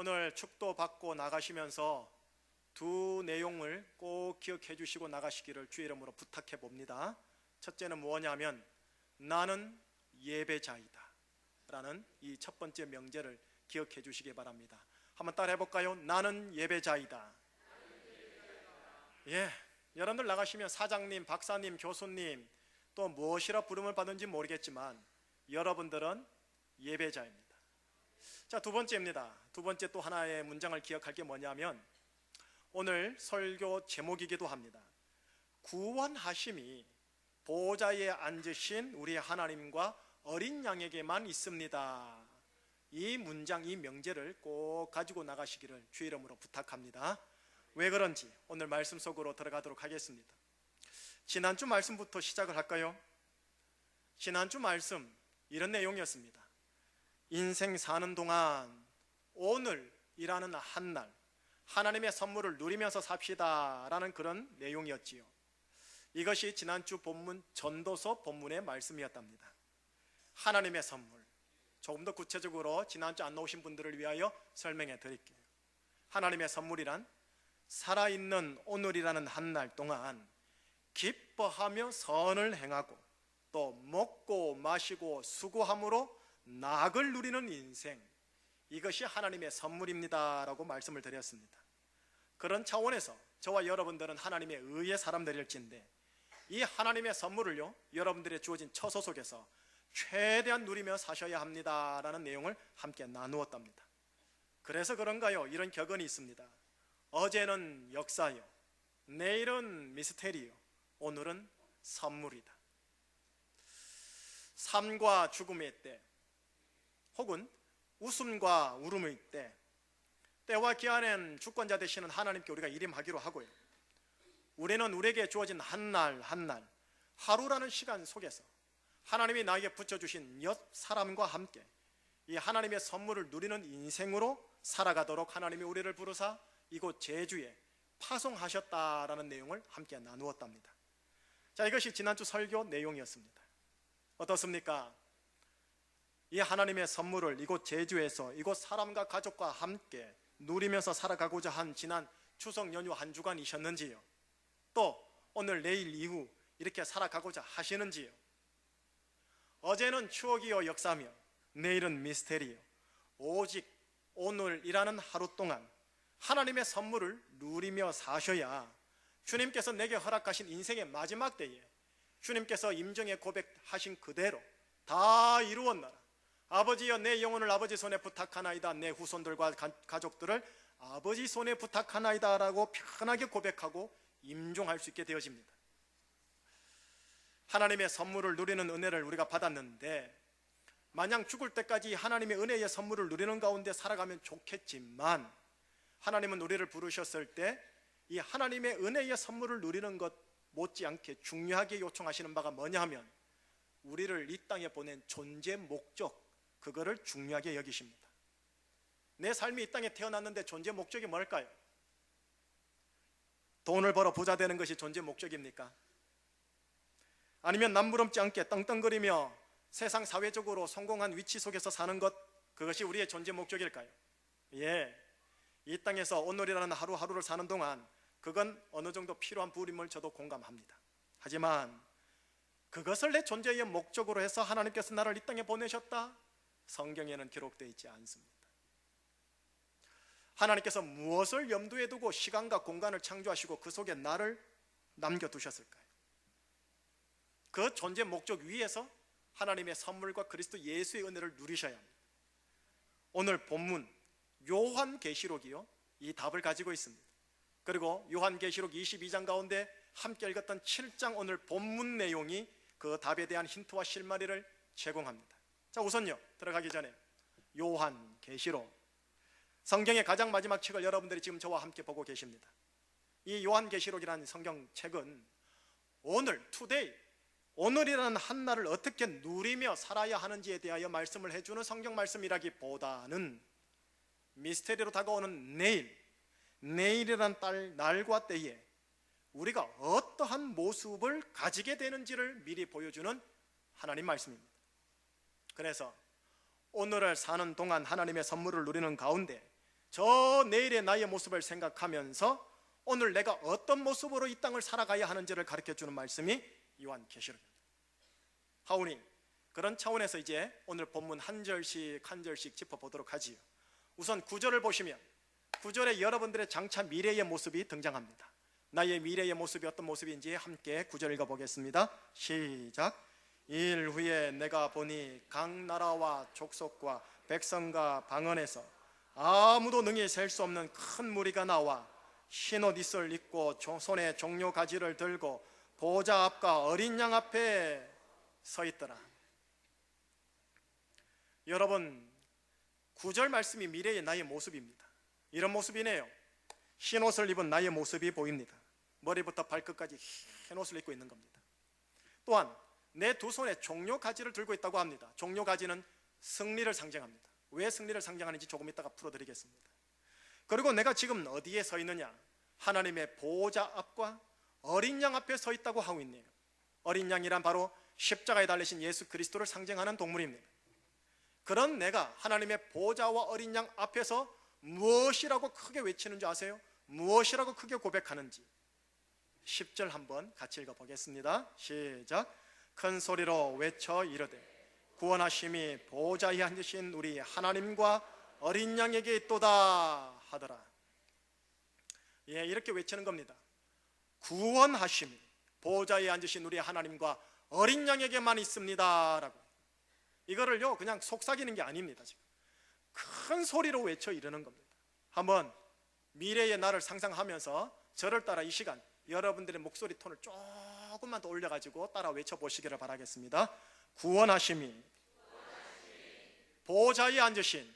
오늘 축도 받고 나가시면서 두 내용을 꼭 기억해 주시고 나가시기를 주의 이름으로 부탁해 봅니다. 첫째는 뭐냐면 나는 예배자이다 라는 이 첫 번째 명제를 기억해 주시기 바랍니다. 한번 따라해 볼까요? 나는 예배자이다. 예, 여러분들 나가시면 사장님, 박사님, 교수님 또 무엇이라 부름을 받는지 모르겠지만 여러분들은 예배자입니다. 자, 두 번째입니다. 두 번째 또 하나의 문장을 기억할 게 뭐냐면 오늘 설교 제목이기도 합니다. 구원하심이 보좌에 앉으신 우리 하나님과 어린 양에게만 있습니다. 이 문장, 이 명제를 꼭 가지고 나가시기를 주의 이름으로 부탁합니다. 왜 그런지 오늘 말씀 속으로 들어가도록 하겠습니다. 지난주 말씀부터 시작을 할까요? 지난주 말씀 이런 내용이었습니다. 인생 사는 동안 오늘이라는 한날 하나님의 선물을 누리면서 삽시다 라는 그런 내용이었지요. 이것이 지난주 본문 전도서 본문의 말씀이었답니다. 하나님의 선물, 조금 더 구체적으로 지난주 안 나오신 분들을 위하여 설명해 드릴게요. 하나님의 선물이란 살아있는 오늘이라는 한날 동안 기뻐하며 선을 행하고 또 먹고 마시고 수고함으로 낙을 누리는 인생, 이것이 하나님의 선물입니다 라고 말씀을 드렸습니다. 그런 차원에서 저와 여러분들은 하나님의 의의 사람들일진데 이 하나님의 선물을요, 여러분들의 주어진 처소 속에서 최대한 누리며 사셔야 합니다 라는 내용을 함께 나누었답니다. 그래서 그런가요? 이런 격언이 있습니다. 어제는 역사요, 내일은 미스테리요, 오늘은 선물이다. 삶과 죽음의 때 혹은 웃음과 울음의 때, 때와 기한엔 주권자 되시는 하나님께 우리가 일임하기로 하고요, 우리는 우리에게 주어진 한날 한날 하루라는 시간 속에서 하나님이 나에게 붙여주신 옆 사람과 함께 이 하나님의 선물을 누리는 인생으로 살아가도록 하나님이 우리를 부르사 이곳 제주에 파송하셨다라는 내용을 함께 나누었답니다. 자, 이것이 지난주 설교 내용이었습니다. 어떻습니까? 이 하나님의 선물을 이곳 제주에서 이곳 사람과 가족과 함께 누리면서 살아가고자 한 지난 추석 연휴 한 주간이셨는지요? 또 오늘 내일 이후 이렇게 살아가고자 하시는지요? 어제는 추억이요 역사며 내일은 미스테리요, 오직 오늘이라는 하루 동안 하나님의 선물을 누리며 사셔야 주님께서 내게 허락하신 인생의 마지막 때에 주님께서 임종의 고백하신 그대로 다 이루었나라, 아버지여 내 영혼을 아버지 손에 부탁하나이다, 내 후손들과 가족들을 아버지 손에 부탁하나이다 라고 편하게 고백하고 임종할 수 있게 되어집니다. 하나님의 선물을 누리는 은혜를 우리가 받았는데 마냥 죽을 때까지 하나님의 은혜의 선물을 누리는 가운데 살아가면 좋겠지만 하나님은 우리를 부르셨을 때 이 하나님의 은혜의 선물을 누리는 것 못지않게 중요하게 요청하시는 바가 뭐냐 하면 우리를 이 땅에 보낸 존재 목적, 그거를 중요하게 여기십니다. 내 삶이 이 땅에 태어났는데 존재 목적이 뭘까요? 돈을 벌어 부자 되는 것이 존재 목적입니까? 아니면 남부럽지 않게 떵떵거리며 세상 사회적으로 성공한 위치 속에서 사는 것, 그것이 우리의 존재 목적일까요? 예, 이 땅에서 오늘이라는 하루하루를 사는 동안 그건 어느 정도 필요한 부분임을 저도 공감합니다. 하지만 그것을 내 존재의 목적으로 해서 하나님께서 나를 이 땅에 보내셨다? 성경에는 기록되어 있지 않습니다. 하나님께서 무엇을 염두에 두고 시간과 공간을 창조하시고 그 속에 나를 남겨두셨을까요? 그 존재 목적 위에서 하나님의 선물과 그리스도 예수의 은혜를 누리셔야 합니다. 오늘 본문 요한계시록이요, 이 답을 가지고 있습니다. 그리고 요한계시록 22장 가운데 함께 읽었던 7장 오늘 본문 내용이 그 답에 대한 힌트와 실마리를 제공합니다. 자, 우선요, 들어가기 전에 요한계시록, 성경의 가장 마지막 책을 여러분들이 지금 저와 함께 보고 계십니다. 이 요한계시록이라는 성경책은 오늘, 투데이, 오늘이라는 한날을 어떻게 누리며 살아야 하는지에 대하여 말씀을 해주는 성경 말씀이라기보다는 미스테리로 다가오는 내일이라는 날과 때에 우리가 어떠한 모습을 가지게 되는지를 미리 보여주는 하나님 말씀입니다. 그래서 오늘을 사는 동안 하나님의 선물을 누리는 가운데 저 내일의 나의 모습을 생각하면서 오늘 내가 어떤 모습으로 이 땅을 살아가야 하는지를 가르쳐주는 말씀이 요한계시록입니다. 하오니 그런 차원에서 이제 오늘 본문 한 절씩 한 절씩 짚어보도록 하지요. 우선 9절을 보시면 9절에 여러분들의 장차 미래의 모습이 등장합니다. 나의 미래의 모습이 어떤 모습인지 함께 9절 읽어보겠습니다. 시작. 이일 후에 내가 보니 각 나라와 족속과 백성과 방언에서 아무도 능히 셀 수 없는 큰 무리가 나와 흰 옷 이슬 입고 손에 종려 가지를 들고 보좌 앞과 어린 양 앞에 서 있더라. 여러분 9절 말씀이 미래의 나의 모습입니다. 이런 모습이네요. 흰 옷을 입은 나의 모습이 보입니다. 머리부터 발끝까지 흰 옷을 입고 있는 겁니다. 또한 내 두 손에 종려 가지를 들고 있다고 합니다. 종려 가지는 승리를 상징합니다. 왜 승리를 상징하는지 조금 이따가 풀어드리겠습니다. 그리고 내가 지금 어디에 서 있느냐? 하나님의 보호자 앞과 어린 양 앞에 서 있다고 하고 있네요. 어린 양이란 바로 십자가에 달리신 예수 그리스도를 상징하는 동물입니다. 그런 내가 하나님의 보호자와 어린 양 앞에서 무엇이라고 크게 외치는 줄 아세요? 무엇이라고 크게 고백하는지 10절 한번 같이 읽어보겠습니다. 시작. 큰 소리로 외쳐 이르되 구원하심이 보호자에 앉으신 우리 하나님과 어린 양에게 있도다 하더라. 예, 이렇게 외치는 겁니다. 구원하심이 보호자에 앉으신 우리 하나님과 어린 양에게만 있습니다 라고. 이거를요 그냥 속삭이는 게 아닙니다. 지금 큰 소리로 외쳐 이르는 겁니다. 한번 미래의 나를 상상하면서 저를 따라 이 시간 여러분들의 목소리 톤을 조금만 더 올려가지고 따라 외쳐보시기를 바라겠습니다. 구원하심이 보호자에 앉으신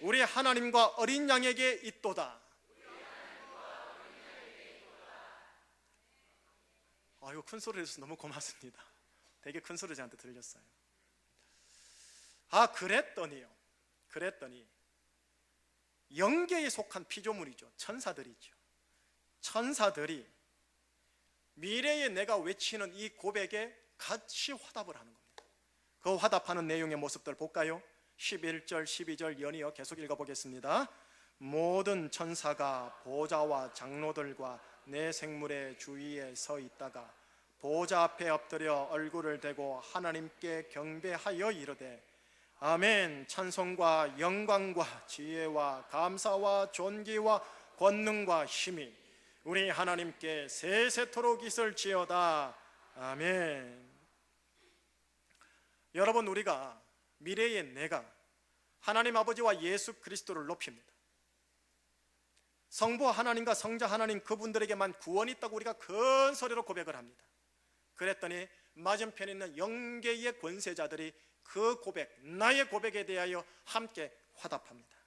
우리 하나님과 어린 양에게 있도다. 아이고 큰 소리를 해서 너무 고맙습니다. 되게 큰 소리 저한테 들렸어요. 그랬더니 영계에 속한 피조물이죠. 천사들이죠. 천사들이 미래의 내가 외치는 이 고백에 같이 화답을 하는 겁니다. 그 화답하는 내용의 모습들 볼까요? 11절 12절 연이어 계속 읽어보겠습니다. 모든 천사가 보좌와 장로들과 내 생물의 주위에 서 있다가 보좌 앞에 엎드려 얼굴을 대고 하나님께 경배하여 이르되 아멘. 찬송과 영광과 지혜와 감사와 존귀와 권능과 힘이 우리 하나님께 세세토록 있을지어다. 아멘. 여러분 우리가 미래의 내가 하나님 아버지와 예수 그리스도를 높입니다. 성부 하나님과 성자 하나님 그분들에게만 구원이 있다고 우리가 큰 소리로 고백을 합니다. 그랬더니 맞은편에 있는 영계의 권세자들이 그 고백, 나의 고백에 대하여 함께 화답합니다.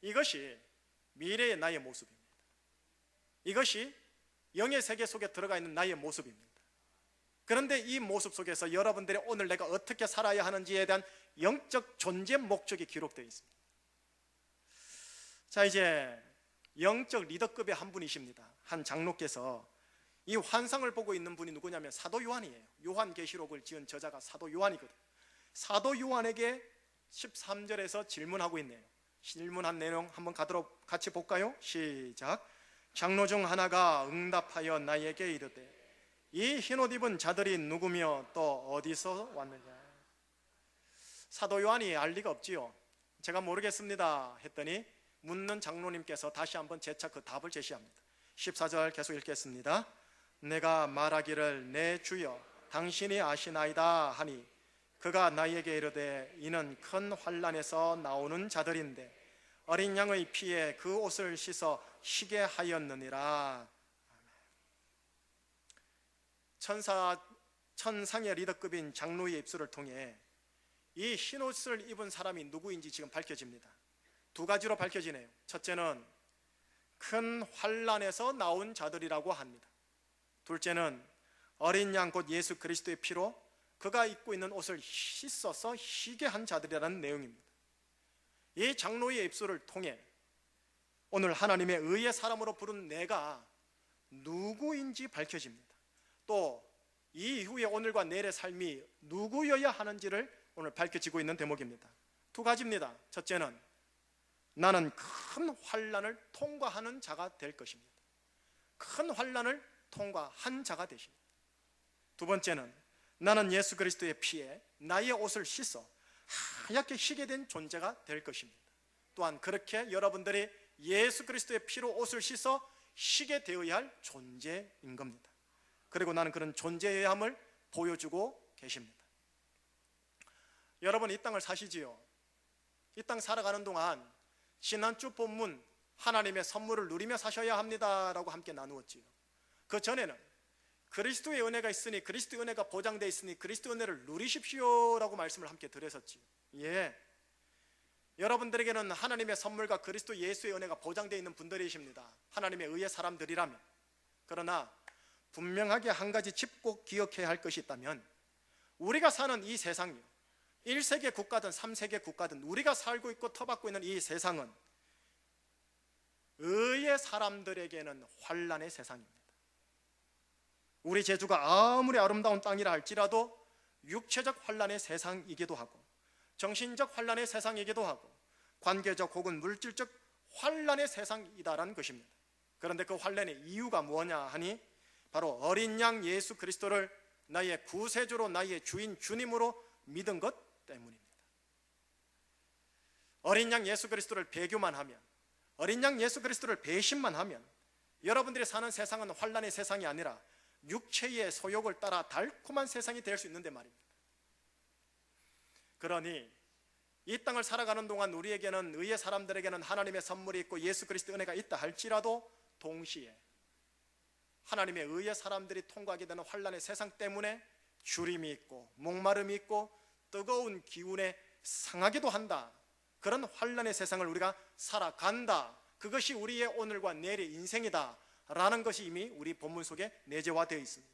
이것이 미래의 나의 모습입니다. 이것이 영의 세계 속에 들어가 있는 나의 모습입니다. 그런데 이 모습 속에서 여러분들이 오늘 내가 어떻게 살아야 하는지에 대한 영적 존재 목적이 기록되어 있습니다. 자, 이제 영적 리더급의 한 분이십니다. 한 장로께서 이 환상을 보고 있는 분이 누구냐면 사도 요한이에요. 요한계시록을 지은 저자가 사도 요한이거든요. 사도 요한에게 13절에서 질문하고 있네요. 질문한 내용 한번 같이 볼까요? 시작. 장로 중 하나가 응답하여 나에게 이르되 이 흰옷 입은 자들이 누구며 또 어디서 왔느냐. 사도 요한이 알 리가 없지요. 제가 모르겠습니다 했더니 묻는 장로님께서 다시 한번 재차 그 답을 제시합니다. 14절 계속 읽겠습니다. 내가 말하기를 내 주여 당신이 아시나이다 하니 그가 나에게 이르되 이는 큰 환난에서 나오는 자들인데 어린 양의 피에 그 옷을 씻어 희게 하였느니라. 천상의 리더급인 장로의 입술을 통해 이 흰옷을 입은 사람이 누구인지 지금 밝혀집니다. 두 가지로 밝혀지네요. 첫째는 큰 환난에서 나온 자들이라고 합니다. 둘째는 어린 양 곧 예수 그리스도의 피로 그가 입고 있는 옷을 씻어서 희게 한 자들이라는 내용입니다. 이 장로의 입술을 통해 오늘 하나님의 의의 사람으로 부른 내가 누구인지 밝혀집니다. 또 이 이후에 오늘과 내일의 삶이 누구여야 하는지를 오늘 밝혀지고 있는 대목입니다. 두 가지입니다. 첫째는 나는 큰 환난을 통과하는 자가 될 것입니다. 큰 환난을 통과한 자가 되십니다. 두 번째는 나는 예수 그리스도의 피에 나의 옷을 씻어 하얗게 희게 된 존재가 될 것입니다. 또한 그렇게 여러분들이 예수 그리스도의 피로 옷을 씻어 희게 되어야 할 존재인 겁니다. 그리고 나는 그런 존재의 함을 보여주고 계십니다. 여러분, 이 땅을 사시지요? 이 땅 살아가는 동안 지난주 본문 하나님의 선물을 누리며 사셔야 합니다라고 함께 나누었지요. 그 전에는 그리스도의 은혜가 있으니, 그리스도의 은혜가 보장되어 있으니 그리스도의 은혜를 누리십시오라고 말씀을 함께 드렸었지요. 예, 여러분들에게는 하나님의 선물과 그리스도 예수의 은혜가 보장되어 있는 분들이십니다. 하나님의 의의 사람들이라면. 그러나 분명하게 한 가지 짚고 기억해야 할 것이 있다면, 우리가 사는 이 세상이요, 1세계 국가든 3세계 국가든 우리가 살고 있고 터받고 있는 이 세상은 의의 사람들에게는 환난의 세상입니다. 우리 제주가 아무리 아름다운 땅이라 할지라도 육체적 환난의 세상이기도 하고, 정신적 환난의 세상이기도 하고, 관계적 혹은 물질적 환난의 세상이다라는 것입니다. 그런데 그 환난의 이유가 뭐냐 하니, 바로 어린 양 예수 그리스도를 나의 구세주로, 나의 주인 주님으로 믿은 것 때문입니다. 어린 양 예수 그리스도를 배교만 하면, 어린 양 예수 그리스도를 배신만 하면 여러분들이 사는 세상은 환난의 세상이 아니라 육체의 소욕을 따라 달콤한 세상이 될 수 있는데 말입니다. 그러니 이 땅을 살아가는 동안 우리에게는, 의의 사람들에게는 하나님의 선물이 있고 예수 그리스도의 은혜가 있다 할지라도, 동시에 하나님의 의의 사람들이 통과하게 되는 환난의 세상 때문에 주림이 있고 목마름이 있고 뜨거운 기운에 상하기도 한다. 그런 환난의 세상을 우리가 살아간다. 그것이 우리의 오늘과 내일의 인생이다 라는 것이 이미 우리 본문 속에 내재화되어 있습니다.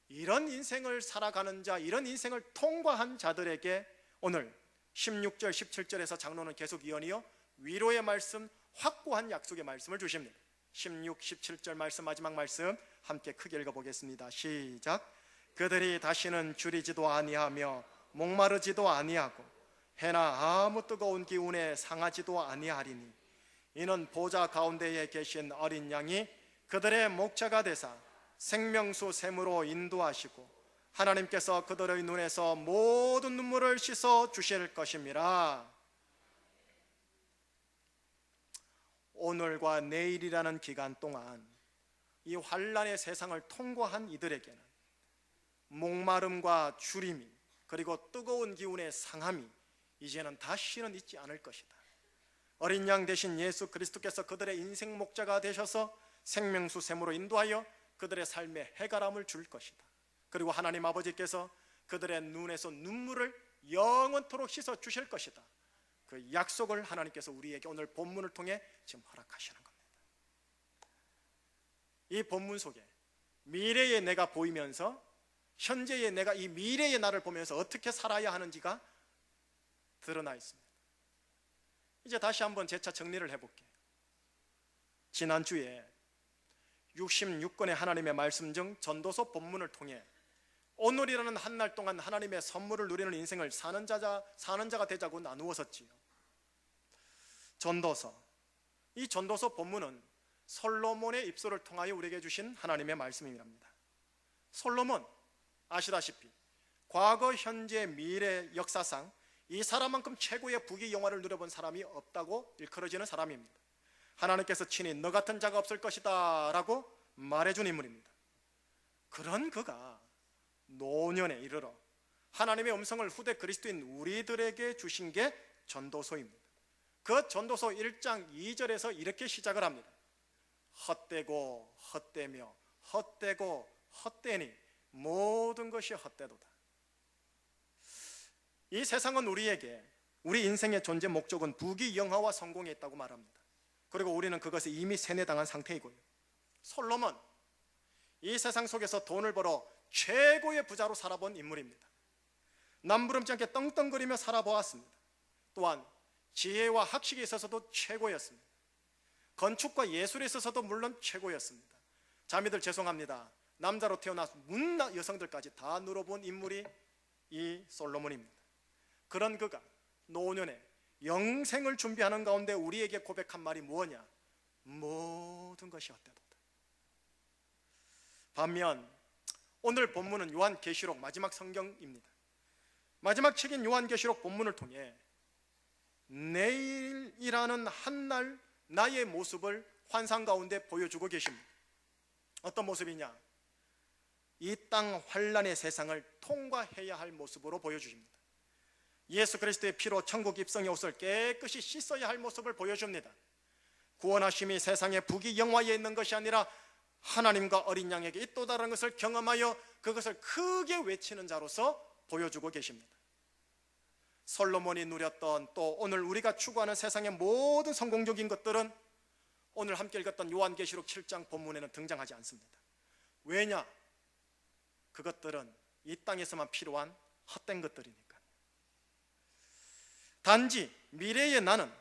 이런 인생을 살아가는 자, 이런 인생을 통과한 자들에게 오늘 16절 17절에서 장로는 계속 이어서 위로의 말씀, 확고한 약속의 말씀을 주십니다. 16, 17절 말씀, 마지막 말씀 함께 크게 읽어보겠습니다. 시작. 그들이 다시는 줄이지도 아니하며 목마르지도 아니하고 해나 아무 뜨거운 기운에 상하지도 아니하리니, 이는 보좌 가운데에 계신 어린 양이 그들의 목자가 되사 생명수 샘으로 인도하시고 하나님께서 그들의 눈에서 모든 눈물을 씻어 주실 것임이라. 오늘과 내일이라는 기간 동안 이 환난의 세상을 통과한 이들에게는 목마름과 주림이, 그리고 뜨거운 기운의 상함이 이제는 다시는 있지 않을 것이다. 어린 양 대신 예수 그리스도께서 그들의 인생 목자가 되셔서 생명수 샘으로 인도하여 그들의 삶에 해가람을 줄 것이다. 그리고 하나님 아버지께서 그들의 눈에서 눈물을 영원토록 씻어 주실 것이다. 그 약속을 하나님께서 우리에게 오늘 본문을 통해 지금 허락하시는 겁니다. 이 본문 속에 미래의 내가 보이면서 현재의 내가 이 미래의 나를 보면서 어떻게 살아야 하는지가 드러나 있습니다. 이제 다시 한번 재차 정리를 해볼게요. 지난주에 66권의 하나님의 말씀 중 전도서 본문을 통해 오늘이라는 한 날 동안 하나님의 선물을 누리는 인생을 사는 자가 되자고 나누었었지요. 전도서, 이 전도서 본문은 솔로몬의 입술을 통하여 우리에게 주신 하나님의 말씀입니다. 솔로몬 아시다시피 과거, 현재, 미래 역사상 이 사람만큼 최고의 부귀 영화를 누려본 사람이 없다고 일컬어지는 사람입니다. 하나님께서 친히 너 같은 자가 없을 것이다 라고 말해준 인물입니다. 그런 그가 노년에 이르러 하나님의 음성을 후대 그리스도인 우리들에게 주신 게 전도서입니다. 그 전도서 1장 2절에서 이렇게 시작을 합니다. 헛되고 헛되며 헛되고 헛되니 모든 것이 헛되도다. 이 세상은 우리에게 우리 인생의 존재 목적은 부귀 영화와 성공에 있다고 말합니다. 그리고 우리는 그것에 이미 세뇌당한 상태이고요. 솔로몬, 이 세상 속에서 돈을 벌어 최고의 부자로 살아본 인물입니다. 남부름지 않게 떵떵거리며 살아보았습니다. 또한 지혜와 학식에 있어서도 최고였습니다. 건축과 예술에 있어서도 물론 최고였습니다. 자매들 죄송합니다. 남자로 태어나서 문나 여성들까지 다 누려본 인물이 이 솔로몬입니다. 그런 그가 노년에 영생을 준비하는 가운데 우리에게 고백한 말이 무엇이냐? 모든 것이 헛되도다. 반면 오늘 본문은 요한계시록 마지막 성경입니다. 마지막 책인 요한계시록 본문을 통해 내일이라는 한날 나의 모습을 환상 가운데 보여주고 계십니다. 어떤 모습이냐? 이 땅 환란의 세상을 통과해야 할 모습으로 보여주십니다. 예수 그리스도의 피로 천국 입성의 옷을 깨끗이 씻어야 할 모습을 보여줍니다. 구원하심이 세상의 부귀영화에 있는 것이 아니라 하나님과 어린 양에게 있도다라는 것을 경험하여 그것을 크게 외치는 자로서 보여주고 계십니다. 솔로몬이 누렸던, 또 오늘 우리가 추구하는 세상의 모든 성공적인 것들은 오늘 함께 읽었던 요한계시록 7장 본문에는 등장하지 않습니다. 왜냐? 그것들은 이 땅에서만 필요한 헛된 것들이니까. 단지 미래의 나는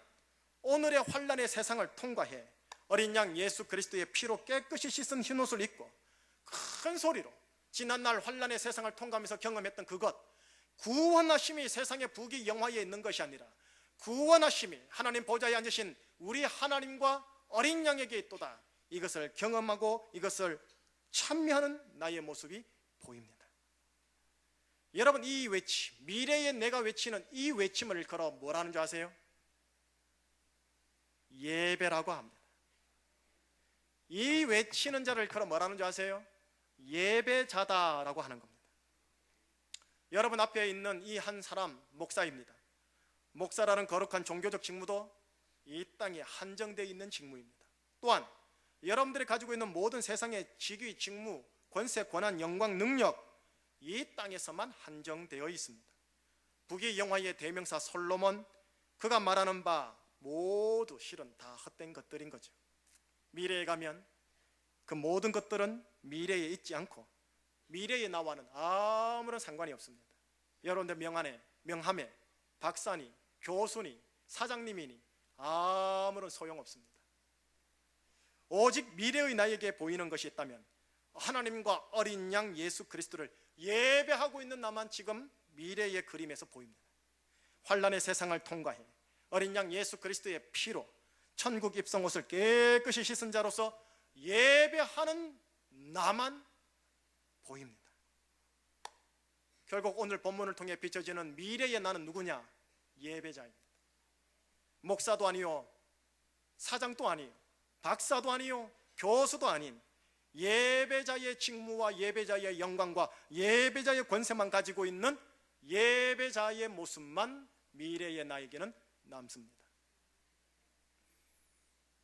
오늘의 환란의 세상을 통과해 어린 양 예수 그리스도의 피로 깨끗이 씻은 흰옷을 입고 큰 소리로 지난날 환란의 세상을 통과하면서 경험했던 그것, 구원하심이 세상의 부귀영화에 있는 것이 아니라 구원하심이 하나님 보좌에 앉으신 우리 하나님과 어린 양에게 있도다, 이것을 경험하고 이것을 찬미하는 나의 모습이 보입니다. 여러분, 이 외침, 미래의 내가 외치는 이 외침을 일컬어 뭐라는 줄 아세요? 예배라고 합니다. 이 외치는 자를 일컬어 뭐라는 줄 아세요? 예배자다라고 하는 겁니다. 여러분 앞에 있는 이 한 사람 목사입니다. 목사라는 거룩한 종교적 직무도 이 땅에 한정되어 있는 직무입니다. 또한 여러분들이 가지고 있는 모든 세상의 직위, 직무, 권세, 권한, 영광, 능력, 이 땅에서만 한정되어 있습니다. 부귀영화의 대명사 솔로몬, 그가 말하는 바 모두 실은 다 헛된 것들인 거죠. 미래에 가면 그 모든 것들은 미래에 있지 않고 미래의 나와는 아무런 상관이 없습니다. 여러분들 명함에 박사니, 교수니, 사장님이니 아무런 소용없습니다. 오직 미래의 나에게 보이는 것이 있다면 하나님과 어린 양 예수 그리스도를 예배하고 있는 나만 지금 미래의 그림에서 보입니다. 환란의 세상을 통과해 어린 양 예수 그리스도의 피로 천국 입성 옷을 깨끗이 씻은 자로서 예배하는 나만 보입니다. 결국 오늘 본문을 통해 비춰지는 미래의 나는 누구냐? 예배자입니다. 목사도 아니요, 사장도 아니요, 박사도 아니요, 교수도 아닌 예배자의 직무와 예배자의 영광과 예배자의 권세만 가지고 있는 예배자의 모습만 미래의 나에게는 남습니다.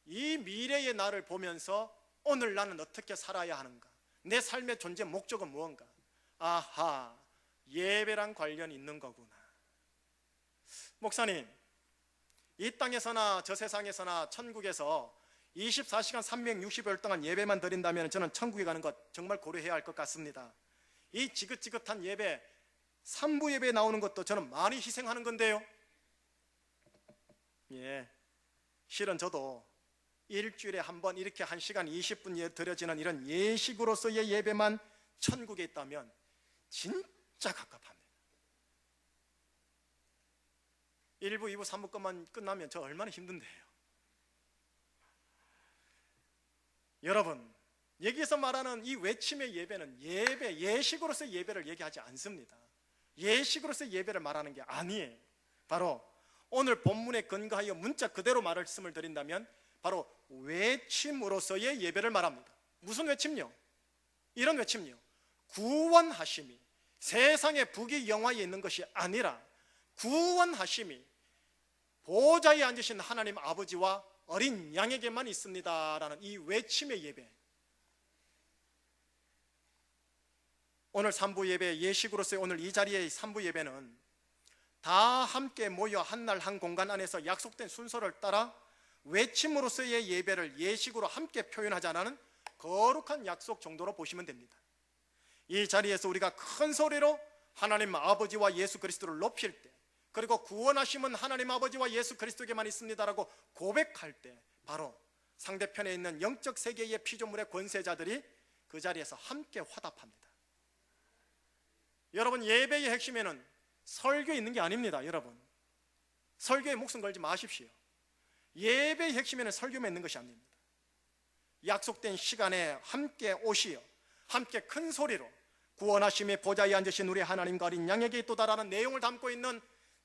이 미래의 나를 보면서 오늘 나는 어떻게 살아야 하는가? 내 삶의 존재 목적은 무언가? 아하, 예배랑 관련이 있는 거구나. 목사님, 이 땅에서나 저 세상에서나 천국에서 24시간 360일 동안 예배만 드린다면 저는 천국에 가는 것 정말 고려해야 할 것 같습니다. 이 지긋지긋한 예배, 3부 예배에 나오는 것도 저는 많이 희생하는 건데요. 예, 실은 저도 일주일에 한 번 이렇게 1시간 20분 드려지는 이런 예식으로서의 예배만 천국에 있다면 진짜 갑갑합니다. 1부, 2부, 3부 것만 끝나면 저 얼마나 힘든데요. 여러분, 여기서 말하는 이 외침의 예배는 예식으로서의 예배를 얘기하지 않습니다. 예식으로서의 예배를 말하는 게 아니에요. 바로 오늘 본문에 근거하여 문자 그대로 말씀을 드린다면 바로 외침으로서의 예배를 말합니다. 무슨 외침요? 이런 외침요. 구원하심이 세상의 부귀영화에 있는 것이 아니라 구원하심이 보좌에 앉으신 하나님 아버지와 어린 양에게만 있습니다라는 이 외침의 예배. 오늘 3부 예배 예식으로서의 오늘 이 자리의 3부 예배는 다 함께 모여 한날 한 공간 안에서 약속된 순서를 따라 외침으로서의 예배를 예식으로 함께 표현하자는 거룩한 약속 정도로 보시면 됩니다. 이 자리에서 우리가 큰 소리로 하나님 아버지와 예수 그리스도를 높일 때, 그리고 구원하심은 하나님 아버지와 예수 그리스도에게만 있습니다라고 고백할 때 바로 상대편에 있는 영적 세계의 피조물의 권세자들이 그 자리에서 함께 화답합니다. 여러분, 예배의 핵심에는 설교에 있는 게 아닙니다. 여러분, 설교에 목숨 걸지 마십시오. 예배의 핵심에는 설교만 있는 것이 아닙니다. 약속된 시간에 함께 오시어 함께 큰 소리로 구원하심의 보좌에 앉으신 우리 하나님과 어린 양에게 있도다라는 내용을 담고 있는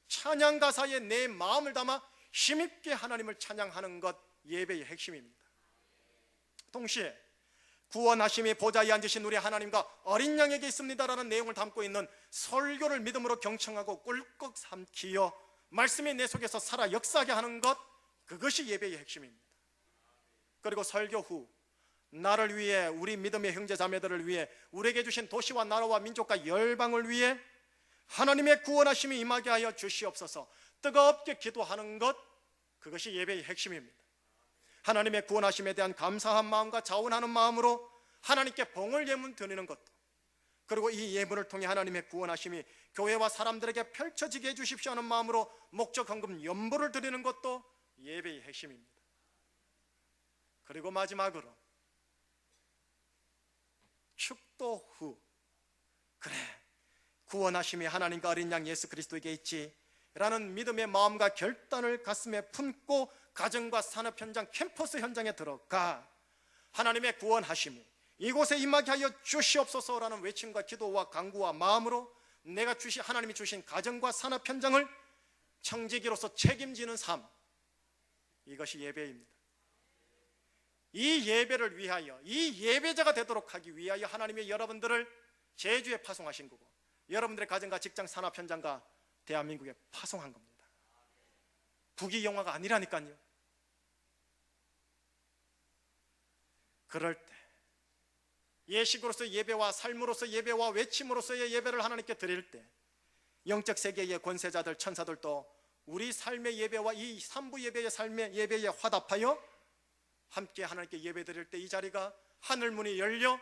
찬양 가사에 내 마음을 담아 힘있게 하나님을 찬양하는 것, 예배의 핵심입니다. 동시에 구원하심의 보좌에 앉으신 우리 하나님과 어린 양에게 있습니다라는 내용을 담고 있는 설교를 믿음으로 경청하고 꿀꺽 삼키어 말씀이 내 속에서 살아 역사하게 하는 것, 그것이 예배의 핵심입니다. 그리고 설교 후 나를 위해, 우리 믿음의 형제 자매들을 위해, 우리에게 주신 도시와 나라와 민족과 열방을 위해 하나님의 구원하심이 임하게 하여 주시옵소서 뜨겁게 기도하는 것, 그것이 예배의 핵심입니다. 하나님의 구원하심에 대한 감사한 마음과 자원하는 마음으로 하나님께 봉을 예문 드리는 것도, 그리고 이 예물을 통해 하나님의 구원하심이 교회와 사람들에게 펼쳐지게 해주십시오 하는 마음으로 목적 헌금 연보를 드리는 것도 예배의 핵심입니다. 그리고 마지막으로 축도 후, 그래, 구원하심이 하나님과 어린 양 예수 그리스도에게 있지 라는 믿음의 마음과 결단을 가슴에 품고 가정과 산업 현장, 캠퍼스 현장에 들어가 하나님의 구원하심이 이곳에 임하게 하여 주시옵소서라는 외침과 기도와 간구와 마음으로 내가 하나님이 주신 가정과 산업 현장을 청지기로서 책임지는 삶, 이것이 예배입니다. 이 예배를 위하여, 이 예배자가 되도록 하기 위하여 하나님이 여러분들을 제주에 파송하신 거고, 여러분들의 가정과 직장, 산업 현장과 대한민국에 파송한 겁니다. 부귀영화가 아니라니까요. 그럴 때 예식으로서 예배와 삶으로서 예배와 외침으로서의 예배를 하나님께 드릴 때 영적 세계의 권세자들, 천사들도 우리 삶의 예배와 이 삼부 예배의 삶의 예배에 화답하여 함께 하나님께 예배 드릴 때 이 자리가 하늘문이 열려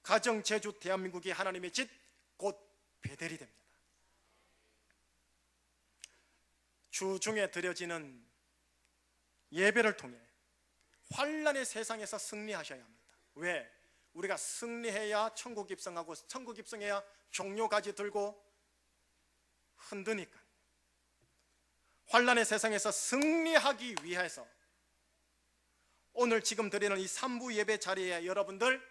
가정, 제주, 대한민국이 하나님의 집, 곧 베델이 됩니다. 주중에 드려지는 예배를 통해 환난의 세상에서 승리하셔야 합니다. 왜? 우리가 승리해야 천국 입성하고 천국 입성해야 종료가지 들고 흔드니까. 환난의 세상에서 승리하기 위해서 오늘 지금 드리는 이 3부 예배 자리에 여러분들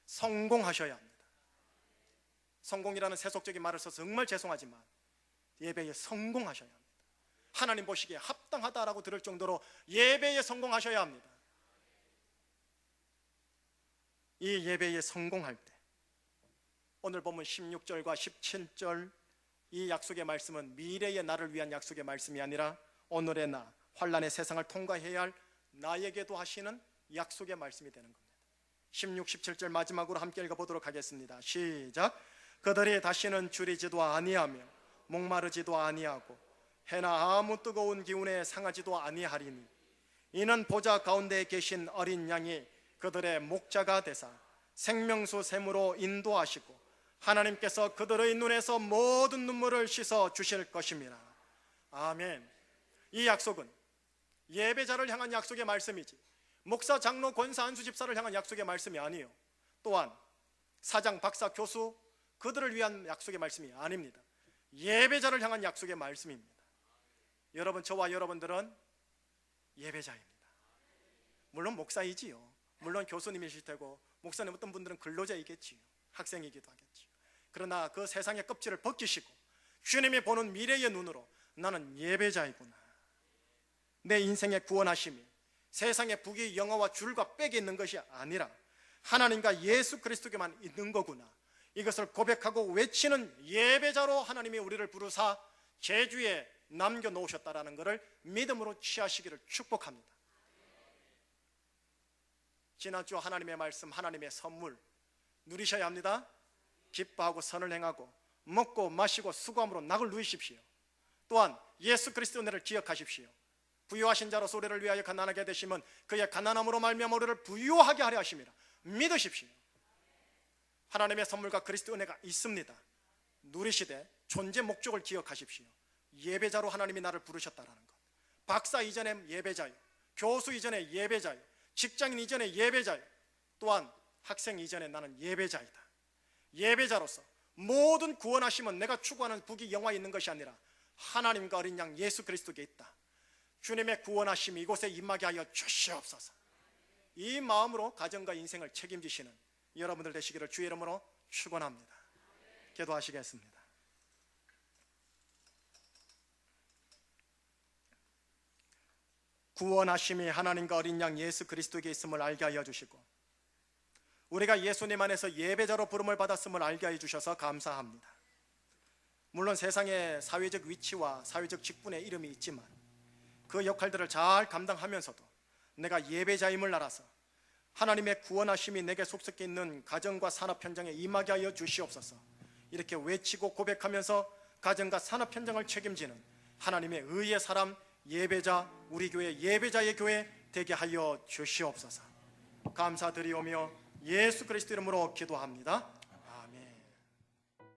성공하셔야 합니다. 성공이라는 세속적인 말을 써서 정말 죄송하지만 예배에 성공하셔야 합니다. 하나님 보시기에 합당하다라고 들을 정도로 예배에 성공하셔야 합니다. 이 예배에 성공할 때 오늘 본문 16절과 17절 이 약속의 말씀은 미래의 나를 위한 약속의 말씀이 아니라 오늘의 나, 환난의 세상을 통과해야 할 나에게도 하시는 약속의 말씀이 되는 겁니다. 16, 17절 마지막으로 함께 읽어보도록 하겠습니다. 시작. 그들이 다시는 줄이지도 아니하며 목마르지도 아니하고 해나 아무 뜨거운 기운에 상하지도 아니하리니 이는 보좌 가운데 계신 어린 양이 그들의 목자가 되사 생명수 샘으로 인도하시고 하나님께서 그들의 눈에서 모든 눈물을 씻어 주실 것입니다. 아멘. 이 약속은 예배자를 향한 약속의 말씀이지 목사, 장로, 권사, 안수 집사를 향한 약속의 말씀이 아니에요. 또한 사장, 박사, 교수 그들을 위한 약속의 말씀이 아닙니다. 예배자를 향한 약속의 말씀입니다. 여러분, 저와 여러분들은 예배자입니다. 물론 목사이지요. 물론 교수님이실 테고 목사님 어떤 분들은 근로자이겠지요. 학생이기도 하겠지요. 그러나 그 세상의 껍질을 벗기시고 주님이 보는 미래의 눈으로 나는 예배자이구나, 내 인생의 구원하심이 세상의 부귀 영화와 줄과 빽이 있는 것이 아니라 하나님과 예수 그리스도께만 있는 거구나, 이것을 고백하고 외치는 예배자로 하나님이 우리를 부르사 제주에 남겨놓으셨다라는 것을 믿음으로 취하시기를 축복합니다. 지난주 하나님의 말씀, 하나님의 선물 누리셔야 합니다. 기뻐하고 선을 행하고 먹고 마시고 수고함으로 낙을 누리십시오. 또한 예수 그리스도 은혜를 기억하십시오. 부유하신 자로서 우리를 위하여 가난하게 되시면 그의 가난함으로 말미암아 우리를 부유하게 하려 하심이라 믿으십시오. 하나님의 선물과 그리스도 은혜가 있습니다. 누리시되 존재 목적을 기억하십시오. 예배자로 하나님이 나를 부르셨다라는 것. 박사 이전에 예배자요, 교수 이전에 예배자요, 직장인 이전에 예배자요, 또한 학생 이전에 나는 예배자이다. 예배자로서 모든 구원하심은 내가 추구하는 부귀 영화에 있는 것이 아니라 하나님과 어린 양 예수 그리스도께 있다. 주님의 구원하심이 이곳에 임하게 하여 주시옵소서. 이 마음으로 가정과 인생을 책임지시는 여러분들 되시기를 주의 이름으로 축원합니다. 기도하시겠습니다. 구원하심이 하나님과 어린 양 예수 그리스도께 있음을 알게 하여 주시고 우리가 예수님 안에서 예배자로 부름을 받았음을 알게 하여 주셔서 감사합니다. 물론 세상에 사회적 위치와 사회적 직분의 이름이 있지만 그 역할들을 잘 감당하면서도 내가 예배자임을 알아서 하나님의 구원하심이 내게 속속해 있는 가정과 산업 현장에 임하게 하여 주시옵소서. 이렇게 외치고 고백하면서 가정과 산업 현장을 책임지는 하나님의 의의 사람 예배자, 우리 교회 예배자의 교회 되게 하여 주시옵소서. 감사드리오며 예수 그리스도 이름으로 기도합니다.